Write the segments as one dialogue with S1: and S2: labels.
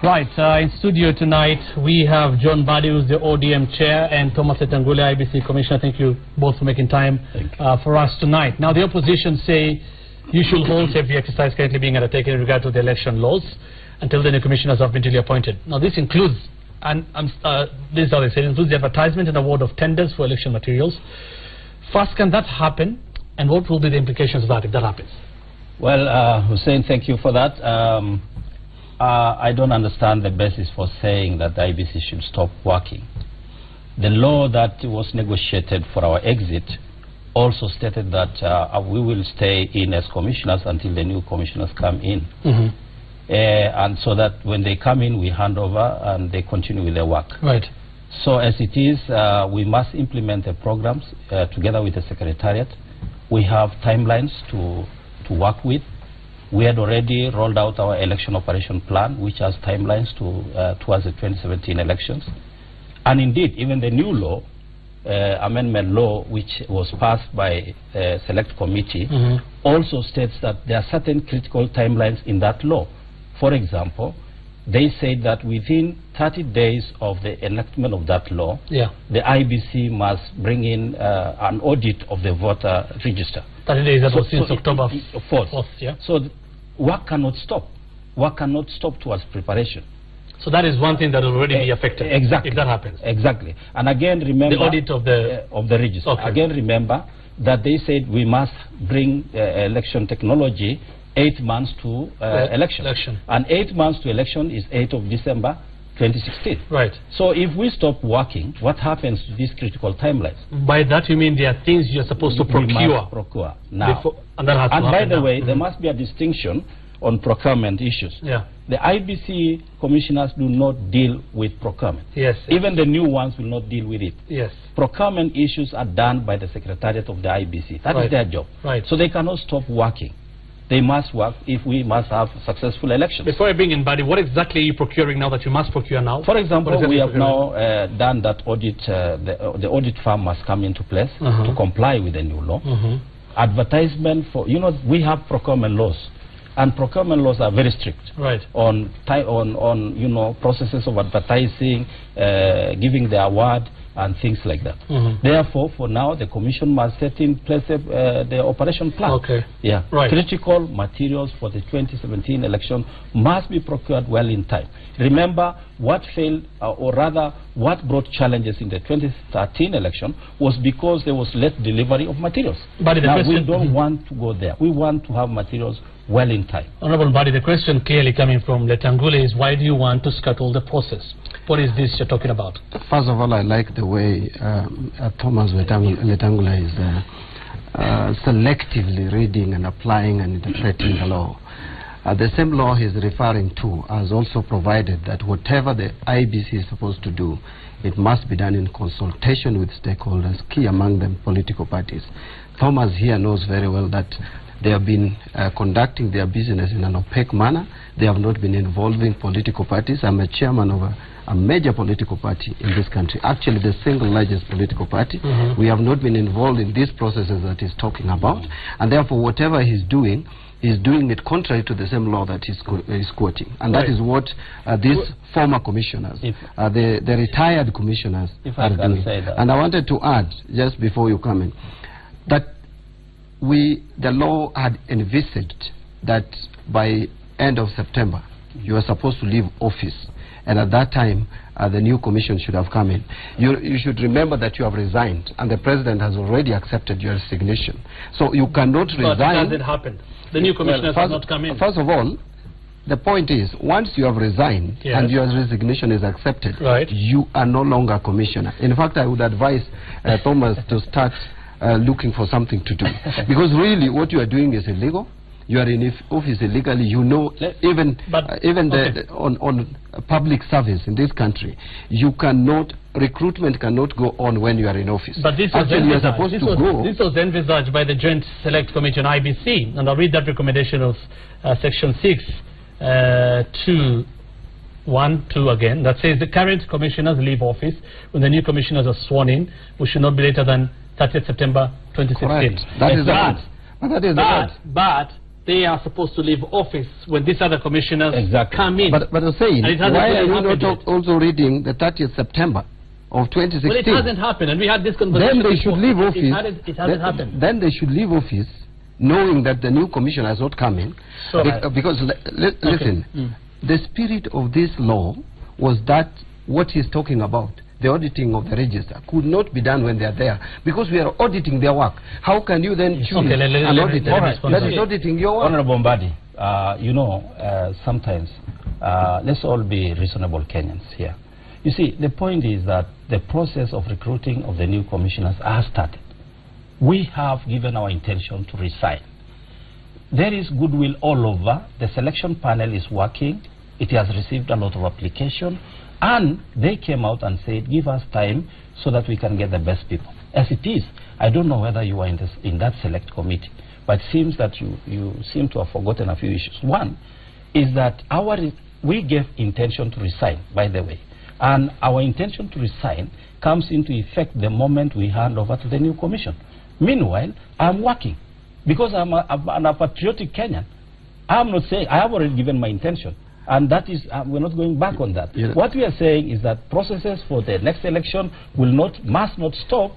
S1: Right, in studio tonight we have John Mbadi, who's the ODM Chair, and Thomas Letangule, IEBC Commissioner. Thank you both for making time for us tonight. Now, the opposition say you should hold every exercise currently being undertaken in regard to the election laws until the new commissioners have been duly appointed. Now, this includes, this is how they say, it includes the advertisement and award of tenders for election materials. First, can that happen, and what will be the implications of that if that happens?
S2: Well, Hussein, thank you for that. I don't understand the basis for saying that the IEBC should stop working. The law that was negotiated for our exit also stated that we will stay in as commissioners until the new commissioners come in. And so that when they come in, we hand over and they continue with their work.
S1: Right.
S2: So as it is, we must implement the programs together with the Secretariat. We have timelines to work with. We had already rolled out our election operation plan, which has timelines towards the 2017 elections. And indeed, even the new law, amendment law, which was passed by a select committee, also states that there are certain critical timelines in that law. For example, they said that within 30 days of the enactment of that law, the IEBC must bring in an audit of the voter register. 30 days, that was since October 4th. Yeah. So work cannot stop. Work cannot stop towards preparation. So that is one thing that will already be affected. Exactly. If that happens. Exactly. And again, remember the audit of the register. Okay. Again, remember that they said we must bring election technology 8 months to election. And 8 months to election is 8th of December 2016. Right. So if we stop working, what happens to these critical timelines? By that you mean there are things you're supposed to procure. We must procure now. And by the way, there must be a distinction on procurement issues. Yeah. The IEBC commissioners do not deal with procurement. Yes. Even the new ones will not deal with it. Yes. Procurement issues are done by the Secretariat of the IEBC. That is their job. Right. So they cannot stop working. They must work if we must have successful elections. Before I bring in Mbadi, what exactly are you procuring now that you must procure now? For example, we have now done that audit. The audit firm must come into place to comply with the new law. Advertisement for, we have procurement laws. And procurement laws are very strict on processes of advertising, giving the award, and things like that. Therefore, for now, the Commission must set in place the operation plan. Okay. Yeah. Right. Critical materials for the 2017 election must be procured well in time. Remember, what failed, or rather, what brought challenges in the 2013 election was because there was late delivery of materials. But now, we don't want to go there. We want to have materials well in time. Honorable Mbadi, the question clearly coming from Letangule is, why do you want to scuttle the process? What is this you're talking about?
S3: First of all, I like the way Thomas Letangule is selectively reading and applying and interpreting the law. The same law he's referring to has also provided that whatever the IEBC is supposed to do, it must be done in consultation with stakeholders, key among them political parties. Thomas here knows very well that they have been conducting their business in an opaque manner. They have not been involving political parties. I'm a chairman of a major political party in this country, actually the single largest political party. We have not been involved in these processes that he's talking about, and therefore whatever he's doing it contrary to the same law that he's quoting. And that is what these former commissioners, the retired commissioners are doing. And I wanted to add, just before you come in, that the law had envisaged that by end of September, you are supposed to leave office. And at that time, the new commission should have come in. You should remember that you have resigned, and the president has already accepted your resignation. So you cannot resign. But has it happened? The new commissioners have not come in. First of all, the point is, once you have resigned and your resignation is accepted, you are no longer a commissioner. In fact, I would advise Thomas to start looking for something to do. Because really, what you are doing is illegal. You are in office illegally. On public service in this country, recruitment cannot go on when you are in office. But this was envisaged by the Joint Select Committee on IEBC, and I'll read that recommendation of Section 6, 2.1.2 again, that says the current commissioners leave office when the new commissioners are sworn in, which should not be later than 30th September 2016. Correct. That is the
S1: they are supposed to leave office when these other commissioners come in.
S3: But Hussein, why are you not also reading the 30th September of 2016?
S1: Well, it hasn't happened, and we had this conversation.
S3: Then they should leave office.
S1: It hasn't happened.
S3: Then they should leave office, knowing that the new commissioner has not come in. So, because listen, the spirit of this law was that what he's talking about, the auditing of the register, could not be done when they are there, because we are auditing their work. How can you then choose an auditor that is auditing your work?
S2: Honorable Mbadi, you know, sometimes let's all be reasonable Kenyans here. You see, the point is that the process of recruiting of the new commissioners has started. We have given our intention to resign. There is goodwill all over. The selection panel is working. It has received a lot of application, and they came out and said, give us time so that we can get the best people. As it is, I don't know whether you are in that select committee, but it seems that you seem to have forgotten a few issues. One is that we gave intention to resign, by the way, and our intention to resign comes into effect the moment we hand over to the new commission. Meanwhile, I'm working because I'm a patriotic Kenyan. I'm not saying, I have already given my intention, and that is, we're not going back on that. Yeah. What we are saying is that processes for the next election must not stop,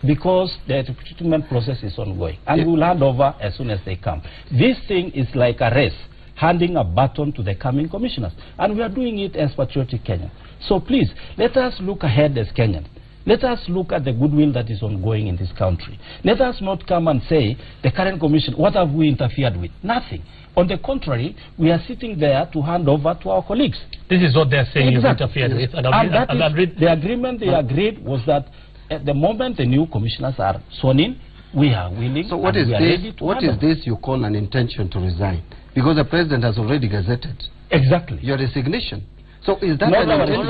S2: because the recruitment process is ongoing, and we will hand over as soon as they come. This thing is like a race, handing a baton to the coming commissioners, and we are doing it as patriotic Kenya. So please, let us look ahead as Kenyans. Let us look at the goodwill that is ongoing in this country. Let us not come and say, the current commission, what have we interfered with? Nothing. On the contrary, we are sitting there to hand over to our colleagues.
S1: This is what they're saying you've interfered with.
S2: The agreement they agreed was that at the moment the new commissioners are sworn in, we are willing.
S3: So what is this? What is this you call an intention to resign? Because the president has already gazetted.
S2: Exactly.
S3: Your resignation. So is that
S2: not
S3: an intention?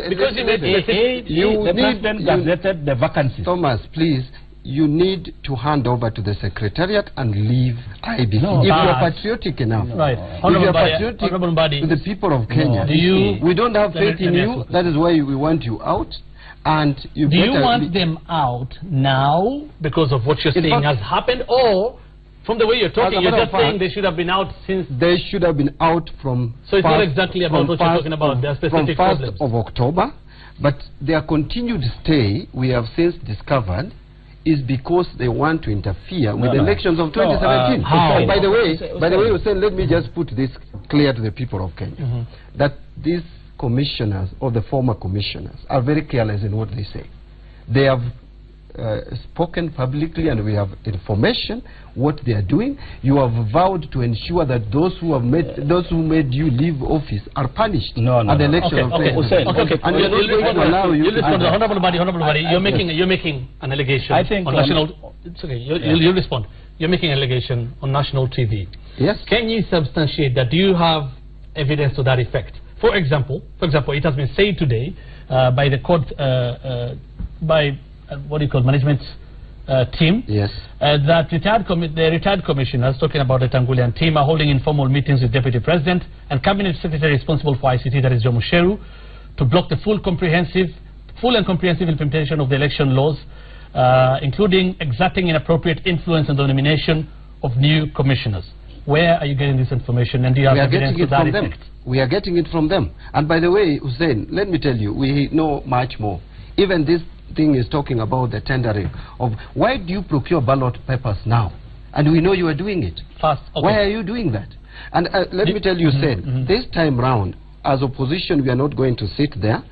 S2: Because the president gazetted the vacancies.
S3: Thomas, please, you need to hand over to the secretariat and leave IEBC.
S1: No,
S3: if you are patriotic enough,
S1: right.
S3: If you are patriotic to the people of Kenya, we don't have faith in you. That is why we want you out. And
S1: do you want them out now because of what you're saying has happened, or from the way you're talking, you're just saying they should have been out since?
S3: They should have been out from.
S1: So it's not exactly about what you're talking about. There are specific problems.
S3: From 1st of October, but their continued stay, we have since discovered, is because they want to interfere with the elections of 2017.
S1: How?
S3: By the way, Hussein, let me just put this clear to the people of Kenya, that these commissioners or the former commissioners are very careless in what they say. They have spoken publicly, and we have information what they are doing. You have vowed to ensure that those who made you leave office are punished at the election of 2017. And we are not going to allow you.
S1: Honorable Mbadi, you're making an allegation.
S2: I think
S1: on national. It's okay. You'll respond. You're making an allegation on national TV.
S3: Yes.
S1: Can you substantiate that? Do you have evidence to that effect? For example, it has been said today by the court, by what do you call management team,
S3: yes,
S1: that the retired commissioners, talking about the Letangule and team, are holding informal meetings with Deputy President and Cabinet Secretary responsible for ICT, that is John Mbadi, to block the full and comprehensive implementation of the election laws, including exerting inappropriate influence on the nomination of new commissioners. Where are you getting this information, and do you have evidence to that effect?
S3: We are getting it from them. And by the way, Hussein, let me tell you, we know much more. Even this thing is talking about the tendering of why do you procure ballot papers now? And we know you are doing it.
S1: Fast. Okay.
S3: Why are you doing that? And let me tell you, Hussein, this time round, as opposition, we are not going to sit there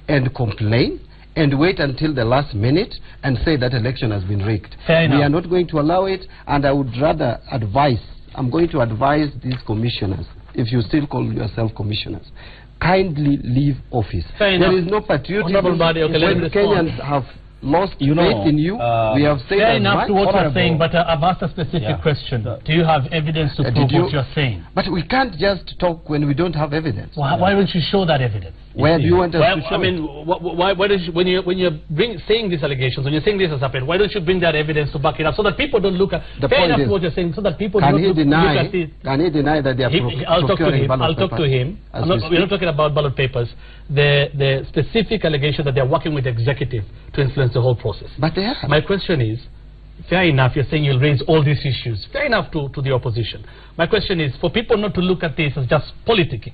S3: and complain and wait until the last minute and say that election has been rigged.
S1: Fair enough.
S3: We are not going to allow it, and I would rather advise, I'm going to advise these commissioners, if you still call yourself commissioners, kindly leave office. There is no patriotism when Kenyans have lost faith in you. We have said
S1: fair enough to what you're saying, but I've asked a specific question. Do you have evidence to prove what you're saying?
S3: But we can't just talk when we don't have evidence.
S1: Why don't you show that evidence?
S3: Where do you want us to show?
S1: I mean, why don't you, when you're saying these allegations, when you're saying this has happened, why don't you bring that evidence to back it up so that people don't look at fair enough to what you're saying, so that people don't look at it.
S3: Can he deny that they are procuring ballot papers?
S1: I'll talk to him. We're not talking about ballot papers. The specific allegation that they're working with the executive to influence the whole process.
S3: But they are.
S1: My question is, fair enough, you're saying you'll raise all these issues. Fair enough to the opposition. My question is, for people not to look at this as just politicking,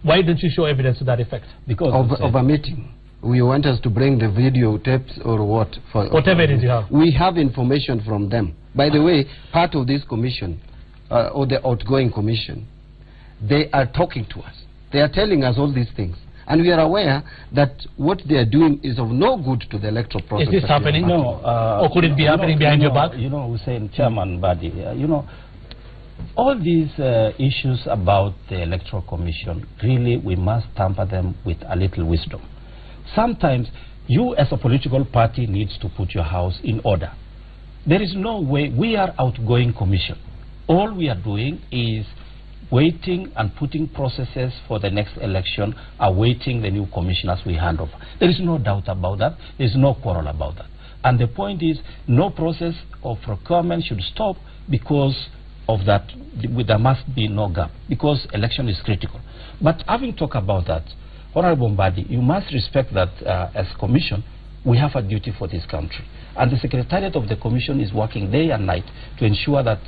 S1: why don't you show evidence to that effect?
S3: Because of a meeting. We want us to bring the video tapes or what?
S1: Whatever it is you have.
S3: We have information from them. By the way, part of this commission, or the outgoing commission, they are talking to us. They are telling us all these things. And we are aware that what they are doing is of no good to the electoral process.
S1: Is this happening?
S3: No.
S1: Or could it be happening behind your back?
S2: You know, Hussein, Chairman Mbadi, you know, all these issues about the Electoral Commission, really we must temper them with a little wisdom. Sometimes you as a political party needs to put your house in order. There is no way. We are outgoing commission. All we are doing is waiting and putting processes for the next election, awaiting the new commissioners we hand over. There is no doubt about that. There is no quarrel about that. And the point is, no process of procurement should stop because of that. There must be no gap, because election is critical. But having talked about that, Honorable Mbadi, you must respect that as commission, we have a duty for this country. And the Secretariat of the Commission is working day and night to ensure that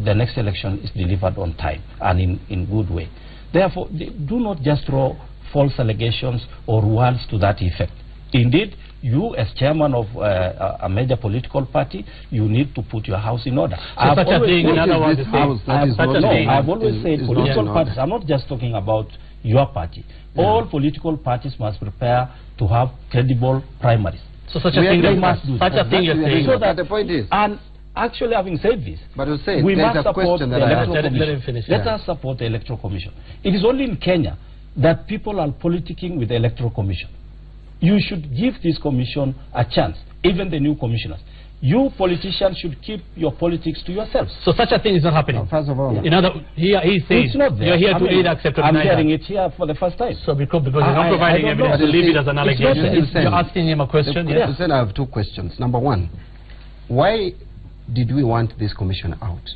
S2: the next election is delivered on time and in good way. Therefore, do not just throw false allegations or words to that effect. Indeed, you as chairman of a major political party, you need to put your house in order.
S1: So such a thing, in other words,
S2: I've always said political parties, I'm not just talking about your party. Yeah. All political parties must prepare to have credible primaries.
S1: So such a thing they must do. Such a thing you're saying.
S3: So that the point is.
S2: And actually, having said this,
S3: but
S2: we must support the Electoral Commission.
S1: Let
S2: us support the Electoral Commission. It is only in Kenya that people are politicking with the Electoral Commission. You should give this commission a chance, even the new commissioners. You politicians should keep your politics to yourselves.
S1: So such a thing is not happening.
S3: No, first of all,
S1: he says
S2: it's not there.
S1: You're here to either accept or
S2: I'm
S1: deny
S2: hearing
S1: that.
S2: it here for the first time.
S1: So because you're not providing evidence to leave it as an allegation. You're asking him a question.
S3: Yes. I have two questions. Number one, why did we want this commission out?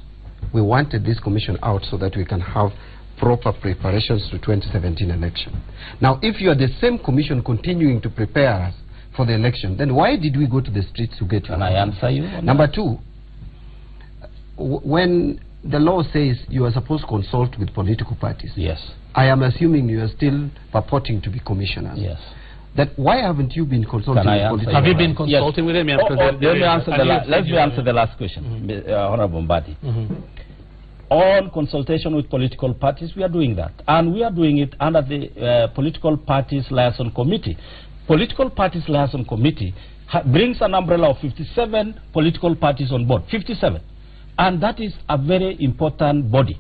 S3: We wanted this commission out so that we can have proper preparations to 2017 election. Now, if you are the same commission continuing to prepare us for the election, then why did we go to the streets to get you?
S2: Can I answer you?
S3: Number two, when the law says you are supposed to consult with political parties,
S2: yes,
S3: I am assuming you are still purporting to be commissioners.
S2: Yes.
S3: That why haven't you been consulting with political parties?
S1: Have you been consulting with them?
S2: Let me answer the last question, Honorable Mbadi. On consultation with political parties, we are doing that. And we are doing it under the Political Parties Liaison Committee. Political Parties Liaison Committee brings an umbrella of 57 political parties on board. 57. And that is a very important body.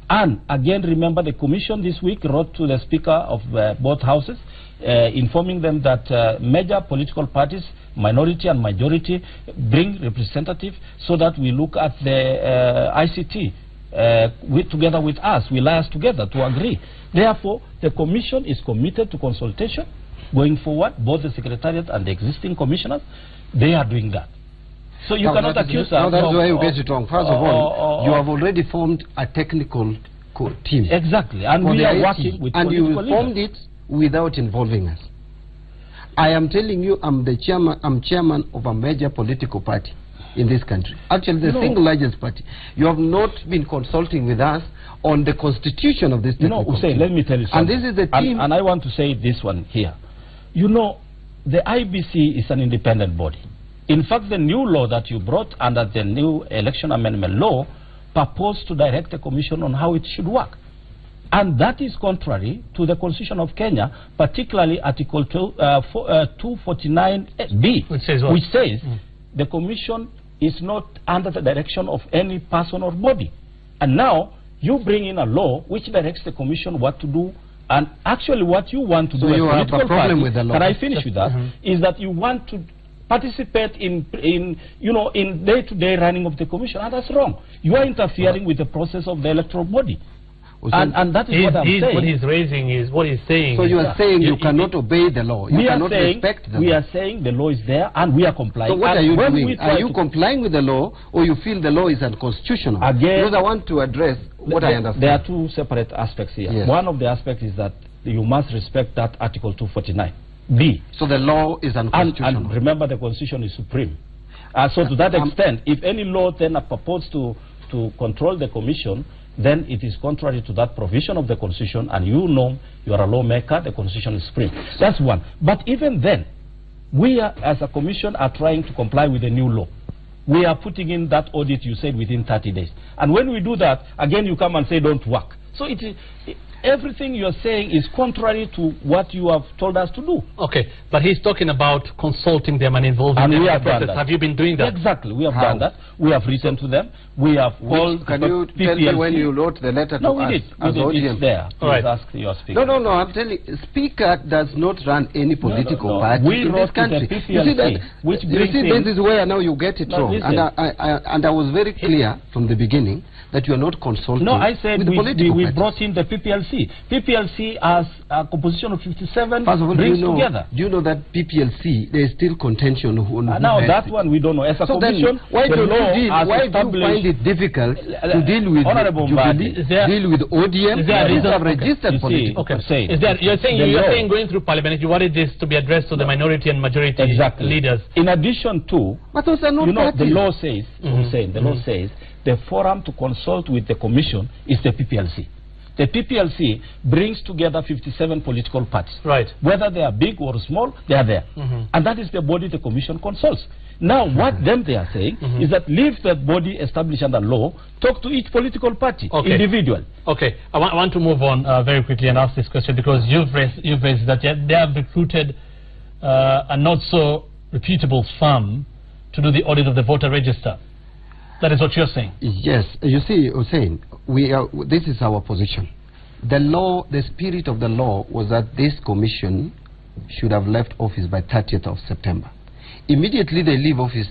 S2: And again, remember, the Commission this week wrote to the Speaker of both houses, informing them that major political parties, minority and majority, bring representatives so that we look at the ICT together with us. We liaise together to agree. Therefore, the Commission is committed to consultation going forward. Both the Secretariat and the existing commissioners, they are doing that. So you cannot accuse us.
S3: No, that's why you get it wrong. First of all, you have already formed a technical team.
S2: Exactly, and we are working with
S3: and you formed it without involving us. I am telling you, I'm chairman of a major political party in this country. Actually, the single largest party. You have not been consulting with us on the constitution of this technical team.
S2: Let me tell you something.
S3: And this is the team.
S2: And I want to say this one here. You know, the IEBC is an independent body. In fact, the new law that you brought under the new election amendment law purposed to direct the commission on how it should work. And that is contrary to the Constitution of Kenya, particularly Article 249B, which says the commission is not under the direction of any person or body. And now you bring in a law which directs the commission what to do. And actually what you want to do as a political party, with the law. Can I finish with that? Is that you want to participate in day-to-day running of the commission, and that's wrong. You are interfering with the process of the electoral body. And that is what I'm saying.
S1: What he's raising is, what he's saying.
S3: So you are saying you cannot obey the law. You cannot respect the law.
S2: We are saying the law is there and we are complying.
S3: So what are you doing? Are you complying with the law, or you feel the law is unconstitutional?
S2: Again,
S3: because I want to address what I understand.
S2: There are two separate aspects here. Yes. One of the aspects is that you must respect that Article 249B.
S3: So the law is unconstitutional.
S2: And remember, the Constitution is supreme. So to that extent, if any law then are proposed to control the commission, then it is contrary to that provision of the Constitution, and you know you are a lawmaker, the Constitution is supreme. That's one. But even then, we are, as a commission, are trying to comply with the new law. We are putting in that audit you said within 30 days. And when we do that, again you come and say don't work. So everything you're saying is contrary to what you have told us to do.
S1: Okay, but he's talking about consulting them and involving them in the process. Have you been doing that?
S2: Exactly, we have done that. We have written to them. We have called.
S3: Can you tell me when you wrote the letter to us?
S2: No, we did. It's there. Please ask your speaker.
S3: No, I'm telling you, Speaker does not run any political party in this country. You see that? This is where now you get it wrong. And I was very clear from the beginning that you are not consulting.
S2: No, I said
S3: with
S2: we brought in the PPLC. PPLC has a composition of 57 brings together.
S3: Do you know that PPLC, there is still contention
S2: now that one we don't know. As a commission,
S3: why do you find it difficult to deal with Jubilee, deal with ODM? These are registered political.
S1: Okay. You're saying going through Parliament, you wanted this to be addressed to the minority and majority leaders.
S2: In addition to,
S3: but those are not
S2: the law says, the law says, the forum to consult with the commission is the PPLC. The PPLC brings together 57 political parties.
S1: Right.
S2: Whether they are big or small, they are there. And that is the body the commission consults. Now, what they are saying is that leave that body established under law, talk to each political party, individual.
S1: Okay, I want to move on very quickly and ask this question, because you've raised that they have recruited a not so reputable firm to do the audit of the voter register. That is what you're saying?
S3: Yes. You see, Hussein, this is our position. The law, the spirit of the law was that this commission should have left office by 30th of September. Immediately they leave office,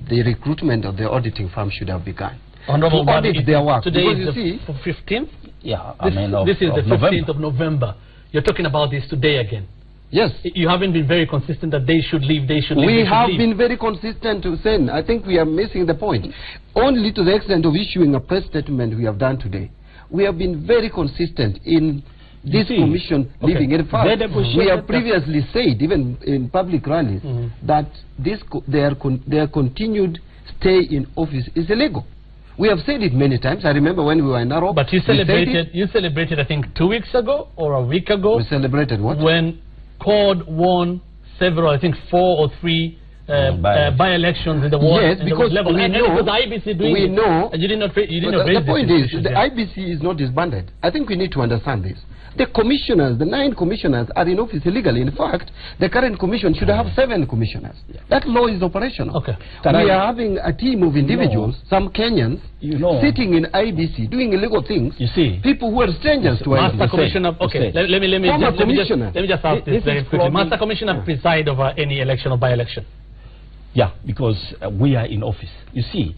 S3: the recruitment of the auditing firm should have begun.
S1: Honorable
S3: to audit their work.
S1: Today is the 15th?
S2: Yeah,
S1: this is the 15th of November. You're talking about this today again.
S3: Yes.
S1: You haven't been very consistent that they should leave,
S3: We have been very consistent, Hussein. I think we are missing the point. Only to the extent of issuing a press statement we have done today. We have been very consistent in this commission leaving. In fact, we have previously said, even in public rallies, that their continued stay in office is illegal. We have said it many times. I remember when we were in Narok.
S1: But you celebrated, I think, 2 weeks ago or a week ago.
S3: We celebrated what?
S1: When CORD won several, I think 4 or 3 by-elections in the ward.
S3: Yes, because
S1: level.
S3: we know.
S1: Because the IEBC doing
S3: we know.
S1: You did not raise the
S3: point is, the IEBC is not disbanded. I think we need to understand this. The commissioners, the 9 commissioners, are in office illegally. In fact, the current commission should have 7 commissioners. That law is operational.
S1: Okay.
S3: We are having a team of individuals, some Kenyans, sitting in IEBC doing illegal things.
S2: You see,
S3: people who are strangers to IEBC.
S1: Master Commissioner. Okay. Let me just ask this very quickly. Master Commissioner preside over any election or by-election.
S2: Yeah, because we are in office. You see,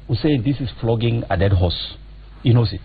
S2: we say this is flogging a dead horse. He knows it.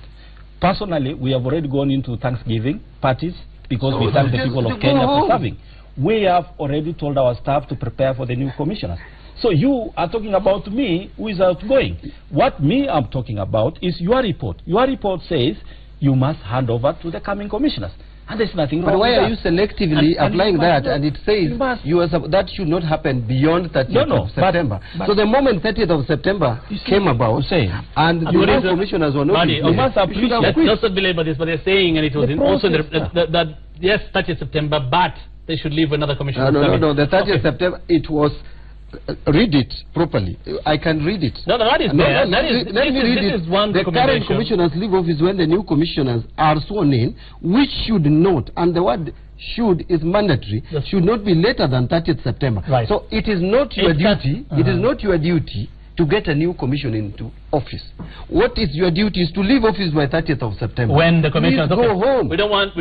S2: Personally, we have already gone into Thanksgiving parties because we thank the people of Kenya for serving. We have already told our staff to prepare for the new commissioners. So you are talking about me, who is outgoing. What I'm talking about is your report. Your report says you must hand over to the coming commissioners. And there's nothing wrong with that.
S3: But why are you selectively applying that, and it says that should not happen beyond 30th of September? So the moment 30th of September came about, and the commissioners were not
S1: you must appreciate, let's not belabor this, but they're saying, and it was also that yes, 30th September, but they should leave another commissioner.
S3: No, the 30th September, it was... read it properly. I can read it.
S1: No, that is there.
S3: Let me read it. The current commissioners leave office when the new commissioners are sworn in, which should not, and the word should is mandatory, should not be later than 30th September.
S1: Right.
S3: So it is not your duty, it is not your duty to get a new commission into office. What is your duty is to leave office by 30th of September.
S1: When the commissioners
S3: go home.
S1: We don't want to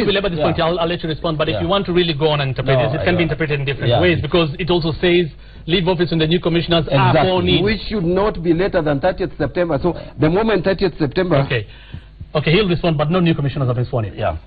S1: belabor this point. I'll let you respond. But if you want to really go on and interpret this, it can be interpreted in different ways, because it also says leave office when the new commissioners are sworn in.
S3: Which should not be later than 30th September. So the moment 30th September.
S1: Okay, he'll respond, but no new commissioners have been sworn in.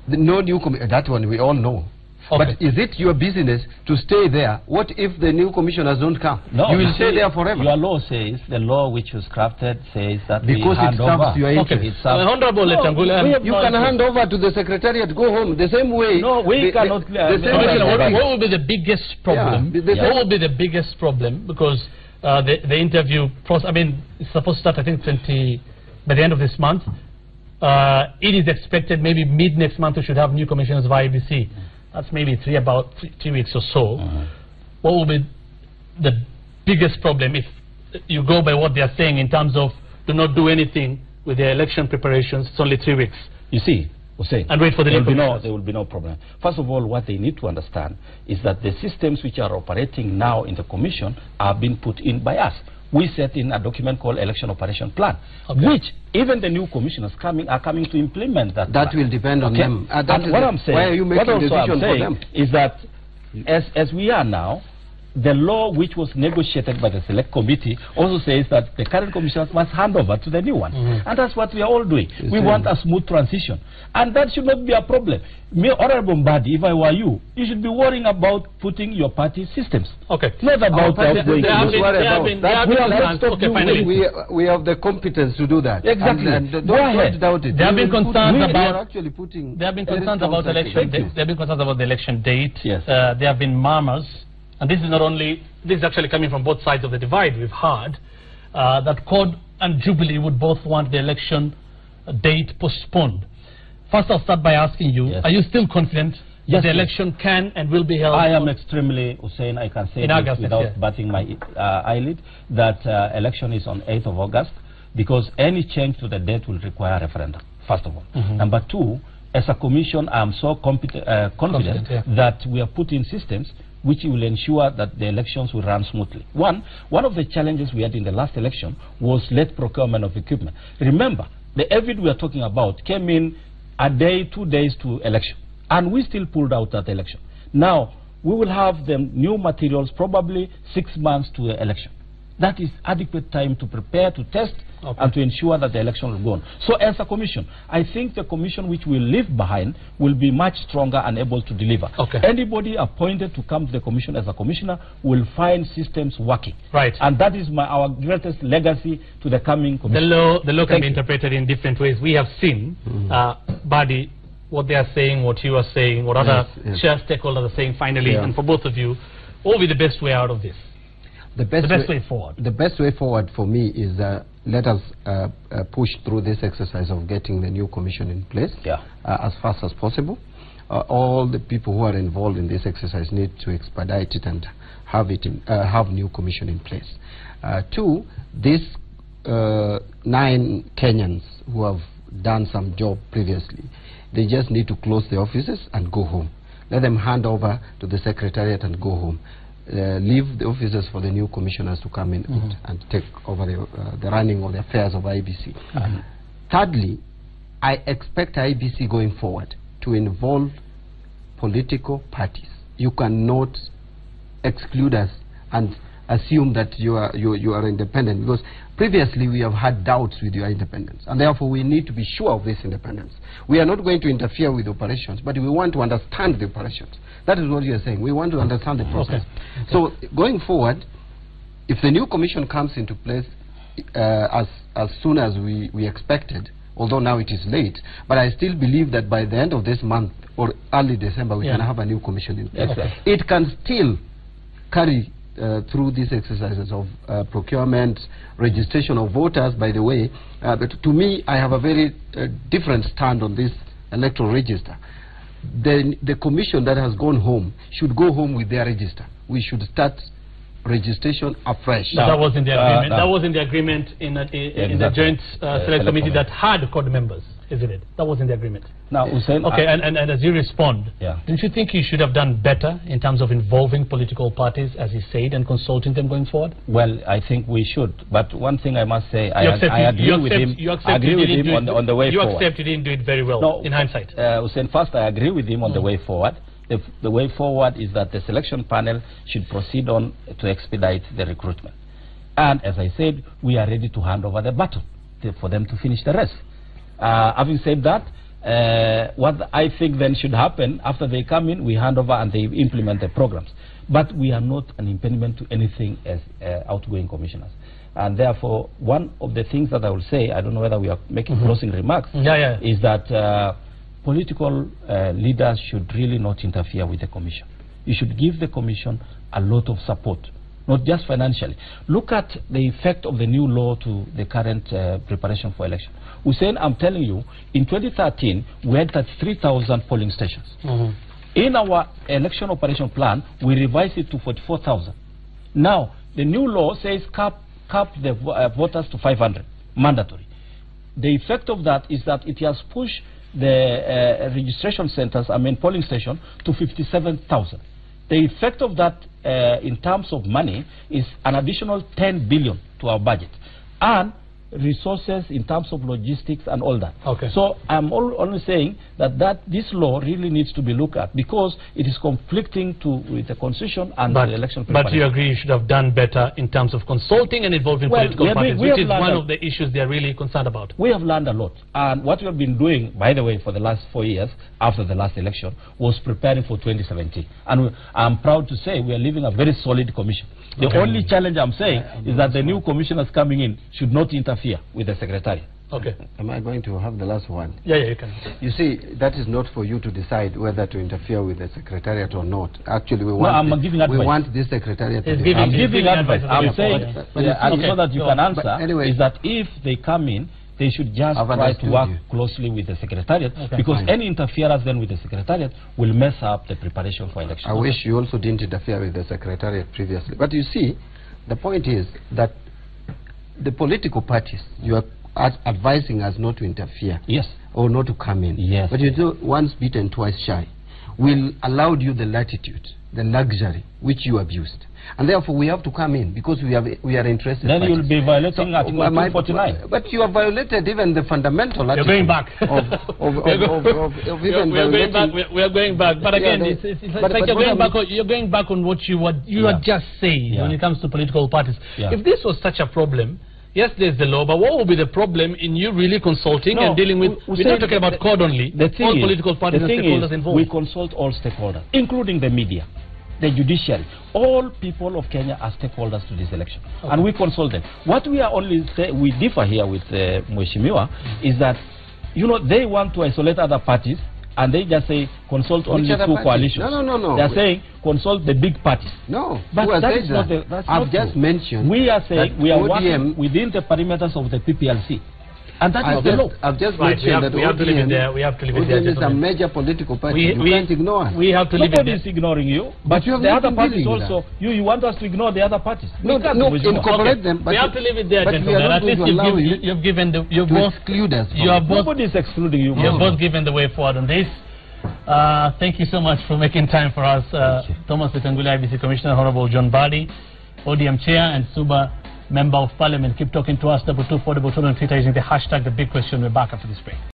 S3: No new that one we all know. But is it your business to stay there? What if the new commissioners don't come?
S2: No,
S3: you will stay there forever.
S2: Your law says, the law which was crafted says that
S3: because
S2: we hand
S3: it serves
S2: over.
S3: your interest.
S1: Honorable Letangule,
S3: you can hand over to the secretariat, go home the same way.
S2: No, we cannot.
S1: What will be the biggest problem? What will be the biggest problem? Because the interview process, I mean, it's supposed to start, I think, by the end of this month. It is expected maybe mid next month we should have new commissioners of IEBC. That's maybe about three weeks or so. What will be the biggest problem if you go by what they are saying in terms of do not do anything with the election preparations? It's only 3 weeks.
S2: You see, Hussein,
S1: and wait for the new commissioners.
S2: There will be no problem. First of all, what they need to understand is that the systems which are operating now in the commission are being put in by us. We set in a document called Election Operation Plan, which even the new commissioners are coming to implement that.
S3: That will depend on them.
S2: And what I'm saying,
S3: why are you making decisions for them?
S2: Is that as we are now, the law which was negotiated by the select committee also says that the current commissioners must hand over to the new one. And that's what we are all doing. We want a smooth transition. And that should not be a problem. Me, Honorable Mbadi, if I were you, you should be worrying about putting your party systems.
S1: Okay.
S2: Not about outgoing.
S3: We have the competence to do that.
S2: Exactly.
S3: And don't doubt it.
S1: There have been concerns about
S3: the
S1: election. There have been concerns about the election date.
S2: Yes.
S1: There have been murmurs. And this is not only, this is actually coming from both sides of the divide. We've heard that CORD and Jubilee would both want the election date postponed. First, I'll start by asking you, are you still confident that the election can and will be held?
S2: I am extremely, Hussein, I can say this without batting my eyelid, that election is on 8th of August, because any change to the date will require a referendum, first of all. Number two, as a commission, I am so confident that we have put in systems which will ensure that the elections will run smoothly. One of the challenges we had in the last election was late procurement of equipment. Remember, the EVID we are talking about came in a day, 2 days to election, and we still pulled out that election. Now, we will have the new materials probably 6 months to the election. That is adequate time to prepare, to test, and to ensure that the election will go on. So as a commission, I think the commission which will leave behind will be much stronger and able to deliver. Anybody appointed to come to the commission as a commissioner will find systems working.
S1: Right.
S2: And that is our greatest legacy to the coming commission.
S1: The law can be interpreted in different ways. We have seen, Mbadi, what they are saying, what you are saying, what other share stakeholders are saying finally, and for both of you, what will be the best way out of this? The best way forward.
S3: The best way forward for me is let us push through this exercise of getting the new commission in place as fast as possible. All the people who are involved in this exercise need to expedite it and have new commission in place. Two, these 9 Kenyans who have done some job previously, they just need to close the offices and go home. Let them hand over to the secretariat and go home. Leave the offices for the new commissioners to come in and take over the running of the affairs of IEBC. Thirdly, I expect IEBC going forward to involve political parties. You cannot exclude us and assume that you are independent, because previously we have had doubts with your independence, and therefore we need to be sure of this independence. We are not going to interfere with operations, but we want to understand the operations. That is what you are saying. We want to understand the process. So going forward, if the new commission comes into place as soon as we expected, although now it is late, but I still believe that by the end of this month or early December we can have a new commission in place. It can still carry through these exercises of procurement, registration of voters, by the way. But to me, I have a very different stand on this electoral register. The commission that has gone home should go home with their register. We should start registration afresh.
S1: That was in the agreement. That was in the agreement in the joint select committee that had CORD members, isn't it? That was in the agreement.
S2: Now, Hussein,
S1: and as you respond, don't you think you should have done better in terms of involving political parties, as he said, and consulting them going forward?
S2: Well, I think we should. But one thing I must say, I agree with him on the way forward.
S1: You accept you didn't do it very well, in hindsight.
S2: Hussein, first, I agree with him on the way forward. The way forward is that the selection panel should proceed on to expedite the recruitment. And as I said, we are ready to hand over the baton for them to finish the rest. Having said that, What I think then should happen, after they come in, we hand over and they implement the programs. But we are not an impediment to anything as outgoing commissioners. And therefore, one of the things that I will say, I don't know whether we are making closing remarks, is that political leaders should really not interfere with the commission. You should give the commission a lot of support, not just financially. Look at the effect of the new law to the current preparation for election. Hussein, I'm telling you, in 2013, we had 33,000 polling stations. In our election operation plan, we revised it to 44,000. Now, the new law says cap the voters to 500, mandatory. The effect of that is that it has pushed the registration centers, polling station, to 57,000. The effect of that in terms of money is an additional 10 billion to our budget, and resources in terms of logistics and all that. So I'm only saying that this law really needs to be looked at, because it is conflicting with the constitution and the election preparation.
S1: But you agree you should have done better in terms of consulting and involving political parties, which is one of the issues they're really concerned about.
S2: We have learned a lot, and what we have been doing, by the way, for the last 4 years after the last election, was preparing for 2017. And I'm proud to say we are leaving a very solid commission. The only challenge I'm saying is that the new commissioners coming in should not interfere with the secretariat.
S3: Am I going to have the last one?
S1: Yeah, you can.
S3: You see, that is not for you to decide whether to interfere with the secretariat or not. Actually, we want, we want this secretariat to be...
S2: I'm giving advice. I'm saying, so that you can answer, anyway, is that if they come in, they should just try to work closely with the secretariat, because any interference then with the secretariat will mess up the preparation for election.
S3: I wish you also didn't interfere with the secretariat previously. But you see, the point is that the political parties, you are advising us not to interfere, or not to come in. But you do once beaten, twice shy. Will allowed you the latitude, the luxury, which you abused. And therefore we have to come in, because we are interested.
S2: Then you will be violating Article 249.
S3: But you have violated even the fundamental
S1: You're going back.
S3: We
S1: are going back. But again, you're going back on what you had just said when it comes to political parties. If this was such a problem, yes, there's the law, but what would be the problem in you really consulting and dealing with... We're not talking about CORD only. All political parties and stakeholders involved.
S2: We consult all stakeholders, including the media, the judiciary. All people of Kenya are stakeholders to this election, and we consult them. What we are only we differ here with Mheshimiwa is that, they want to isolate other parties, and they just say consult only two coalitions.
S3: No.
S2: They are saying consult the big parties.
S3: No,
S2: but that is not the...
S3: I've just mentioned.
S2: We are saying we are working within the perimeters of the PPLC. And that is the law.
S3: I've just mentioned that
S1: we have to leave it there. We have to leave it there.
S3: ODM is a major political party. You can't ignore us.
S1: We have to leave it there.
S2: Nobody is ignoring you. But the other parties also, you want us to ignore the other parties.
S3: No, incorporate them.
S1: But we have to leave it there, gentlemen. At least you've given the...
S3: exclude us.
S2: Nobody is excluding you.
S1: You've both given the way forward on this. Thank you so much for making time for us. Thomas Letangule, IEBC Commissioner, Honorable John Mbadi, ODM Chair, and Suba, Member of Parliament. Keep talking to us, 22422 on Twitter using the hashtag The Big Question. We're back after this break.